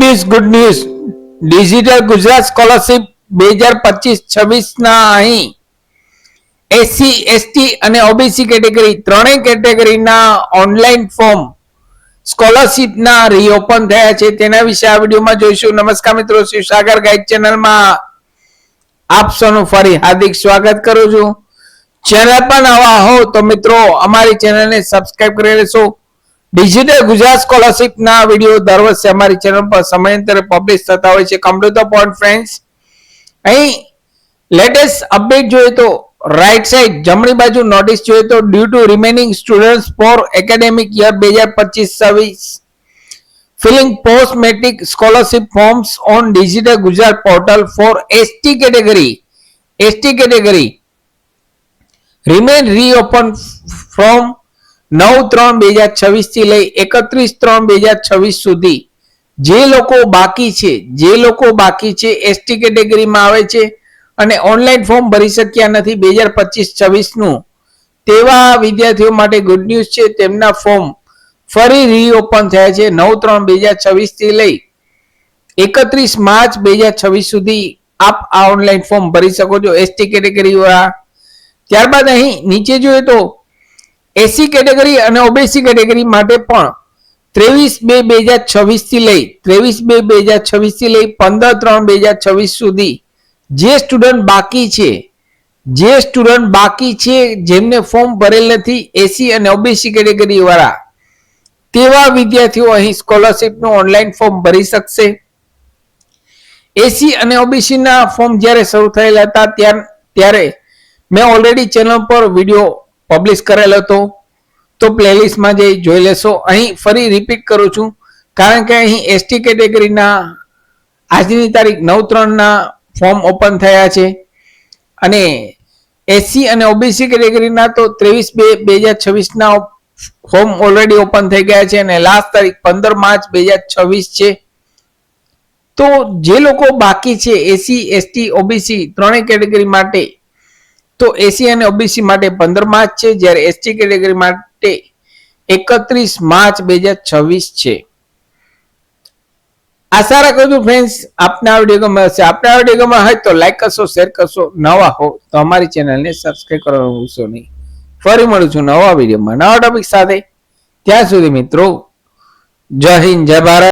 Good news digital Gujarat scholarship 2025-26 ના અહીં SC ST અને ઓબીસી કેટેગરી ત્રણેય કેટેગરીના ઓનલાઈન ફોર્મ સ્કોલરશિપના રીઓપન થયા છે તેના વિશે આ વિડીયોમાં જોઈશું. નમસ્કાર મિત્રો, શિવસાગર ગાઈડ ચેનલમાં આપ સૌનું ફરી હાર્દિક સ્વાગત કરું છું. ચેનલ પર નવા હો તો મિત્રો અમારી ચેનલને સબસ્ક્રાઇબ કરી લેશો. ડિજિટલ ગુજરાત સ્કોલરશિપ ના વિડીયો દર વર્ષે અમારી ચેનલ પર સમયાંતરે પબ્લિશ થતા હોય છે. Come to the point friends, અહીં લેટેસ્ટ અપડેટ જોઈએ તો રાઈટ સાઈડ જમણી બાજુ નોટિસ જોઈએ તો due to remaining students for academic year 2025-26 filling post matric scholarship forms on digital Gujarat portal for ST category remain reopened from 9/3/2026 થી લઈ 31/3/2026 સુધી. જે લોકો બાકી છે એસટી કેટેગરીમાં આવે છે અને ઓનલાઈન ફોર્મ ભરી શક્યા નથી 2025-26 નું, તેવા વિદ્યાર્થીઓ માટે ગુડ ન્યૂઝ છે. તેમના ફોર્મ ફરી રીઓપન થયા છે. 9/3/2026 થી લઈ 31 માર્ચ 2026 સુધી આપ આ ઓનલાઈન ફોર્મ ભરી શકો છો એસટી કેટેગરી વાળા. ત્યારબાદ અહીં નીચે જોઈએ તો એસસી કેટેગરી અને ઓબીસી કેટેગરી માટે પણ 23/2/2026 થી લઈ 23/2/2026 થી લઈ 15/3/2026 સુધી જે સ્ટુડન્ટ બાકી છે જેમને ફોર્મ ભરેલ નથી એસસી અને ઓબીસી કેટેગરી વાળા, તેવા વિદ્યાર્થીઓ અહીં સ્કોલરશિપનું ઓનલાઈન ફોર્મ ભરી શકશે. એસસી અને ઓબીસી ના ફોર્મ જ્યારે શરૂ થયેલા હતા ત્યારે મેં ઓલરેડી ચેનલ પર વિડીયો પબ્લિશ કરેલો હતો, તો પ્લેલિસ્ટમાં જઈ જોઈ લેશો. અહીં ફરી રિપીટ કરું છું કારણ કે અહીં એસટી કેટેગરીના આજની તારીખ 9/3 ના ફોર્મ ઓપન થયા છે અને એસસી અને ઓબીસી કેટેગરીના તો 23/2/2026 ના ફોર્મ ઓલરેડી ઓપન થઈ ગયા છે અને લાસ્ટ તારીખ 15 માર્ચ 2026 છે. તો જે લોકો બાકી છે એસસી એસટી ઓબીસી ત્રણેય કેટેગરી માટે, તો એસસી અને ઓબીસી માટે 15 માર્ચ છે, જ્યારે એસટી કેટેગરી માટે 31 માર્ચ 2026 છે. આશા રાખું છું ફ્રેન્ડ્સ આપને આ વિડીયો ગમ્યો હશે. આપને આ વિડીયો ગમ્યો હોય તો લાઈક કરશો, શેર કરશો, નવા હો તો અમારી ચેનલને સબસ્ક્રાઇબ કરવાનું ભૂલશો નહીં. ફરી મળું છું નવા વિડીયોમાં નવા ટોપિક સાથે. ત્યાં સુધી મિત્રો જય હિન્દ, જય ભારત.